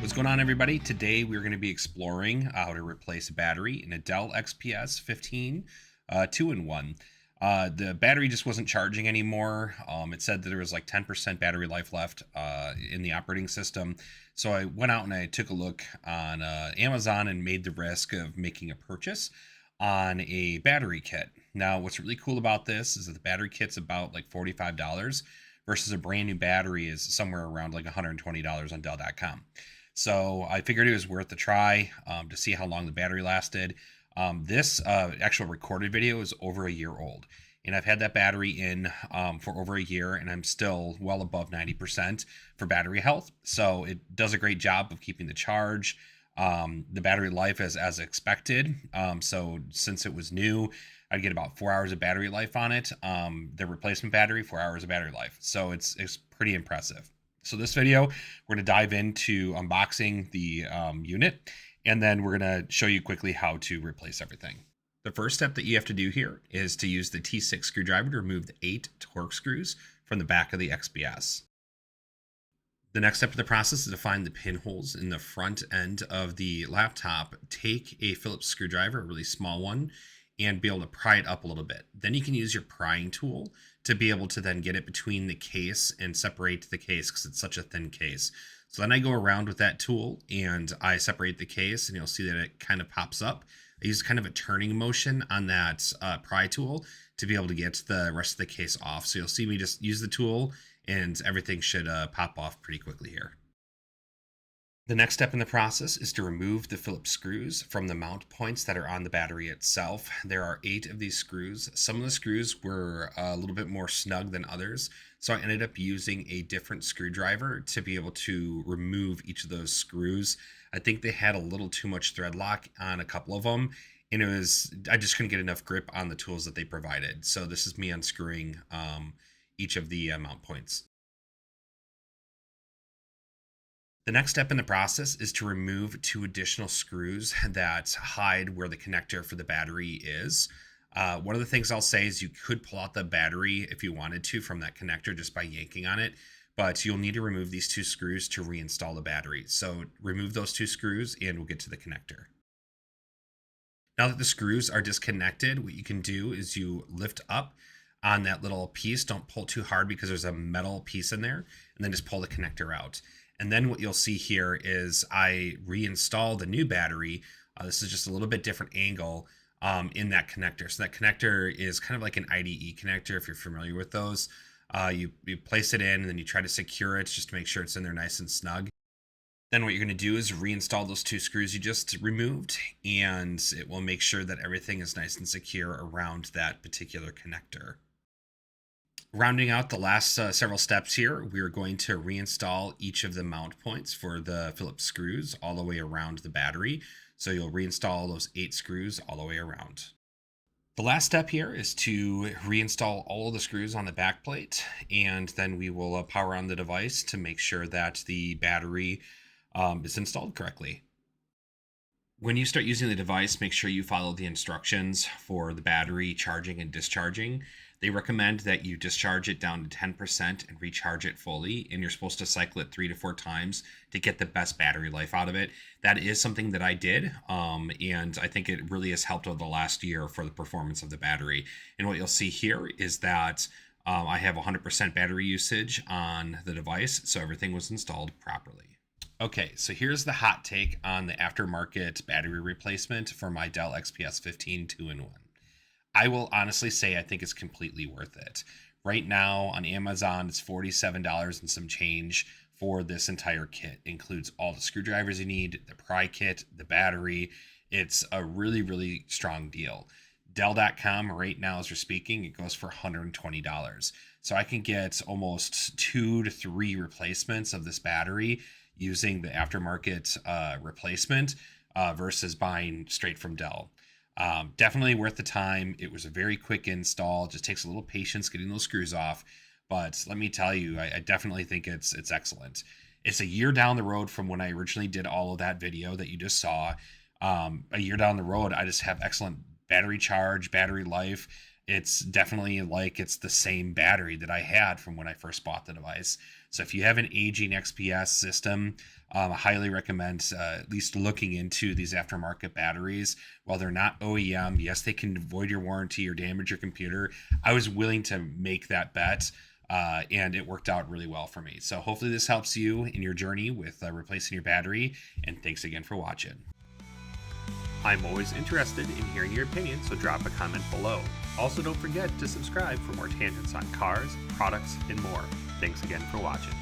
What's going on, everybody? Today we're going to be exploring how to replace a battery in a Dell XPS 15 2-in-1. The battery just wasn't charging anymore. It said that there was like 10% battery life left in the operating system. So I went out and I took a look on Amazon and made the risk of making a purchase on a battery kit. Now, what's really cool about this is that the battery kit's about like $45 versus a brand new battery is somewhere around like $120 on Dell.com. So I figured it was worth a try to see how long the battery lasted. This actual recorded video is over a year old, and I've had that battery in for over a year, and I'm still well above 90% for battery health. So it does a great job of keeping the charge. The battery life is as expected. So since it was new, I'd get about 4 hours of battery life on it. The replacement battery, 4 hours of battery life. So it's pretty impressive. So this video, we're going to dive into unboxing the unit, and then we're going to show you quickly how to replace everything. The first step that you have to do here is to use the T6 screwdriver to remove the 8 Torx screws from the back of the XPS. The next step of the process is to find the pinholes in the front end of the laptop. Take a Phillips screwdriver, a really small one, and be able to pry it up a little bit. Then you can use your prying tool to be able to then get it between the case and separate the case because it's such a thin case. So then I go around with that tool and I separate the case, and you'll see that it kind of pops up. I use kind of a turning motion on that pry tool to be able to get the rest of the case off. So you'll see me just use the tool and everything should pop off pretty quickly here. The next step in the process is to remove the Phillips screws from the mount points that are on the battery itself. There are 8 of these screws. Some of the screws were a little bit more snug than others, so I ended up using a different screwdriver to be able to remove each of those screws. I think they had a little too much thread lock on a couple of them, and I just couldn't get enough grip on the tools that they provided. So this is me unscrewing each of the mount points. The next step in the process is to remove 2 additional screws that hide where the connector for the battery is. One of the things I'll say is you could pull out the battery if you wanted to from that connector just by yanking on it, but you'll need to remove these 2 screws to reinstall the battery. So remove those 2 screws and we'll get to the connector. Now that the screws are disconnected, what you can do is you lift up on that little piece. Don't pull too hard because there's a metal piece in there, and then just pull the connector out. And then what you'll see here is I reinstall the new battery. This is just a little bit different angle in that connector. So that connector is kind of like an IDE connector, if you're familiar with those. You place it in and then you try to secure it just to make sure it's in there nice and snug. Then what you're going to do is reinstall those 2 screws you just removed, and it will make sure that everything is nice and secure around that particular connector. Rounding out the last several steps here, we're going to reinstall each of the mount points for the Phillips screws all the way around the battery. So you'll reinstall those 8 screws all the way around. The last step here is to reinstall all of the screws on the back plate, and then we will power on the device to make sure that the battery is installed correctly. When you start using the device, make sure you follow the instructions for the battery charging and discharging. They recommend that you discharge it down to 10% and recharge it fully, and you're supposed to cycle it 3 to 4 times to get the best battery life out of it. That is something that I did, and I think it really has helped over the last year for the performance of the battery. And what you'll see here is that I have 100% battery usage on the device, so everything was installed properly. Okay, so here's the hot take on the aftermarket battery replacement for my Dell XPS 15 2-in-1. I will honestly say I think it's completely worth it. Right now on Amazon, it's $47 and some change for this entire kit. It includes all the screwdrivers you need, the pry kit, the battery. It's a really, really strong deal. Dell.com right now, as we're speaking, it goes for $120. So I can get almost 2 to 3 replacements of this battery using the aftermarket replacement versus buying straight from Dell. Definitely worth the time. It was a very quick install. Just takes a little patience getting those screws off. But let me tell you, I definitely think it's excellent. It's a year down the road from when I originally did all of that video that you just saw. A year down the road, I just have excellent battery charge, battery life. It's definitely like it's the same battery that I had from when I first bought the device. So if you have an aging XPS system, I highly recommend at least looking into these aftermarket batteries. While they're not OEM, yes, they can void your warranty or damage your computer. I was willing to make that bet, and it worked out really well for me. So hopefully this helps you in your journey with replacing your battery. And thanks again for watching. I'm always interested in hearing your opinion, so drop a comment below. Also, don't forget to subscribe for more tangents on cars, products, and more. Thanks again for watching.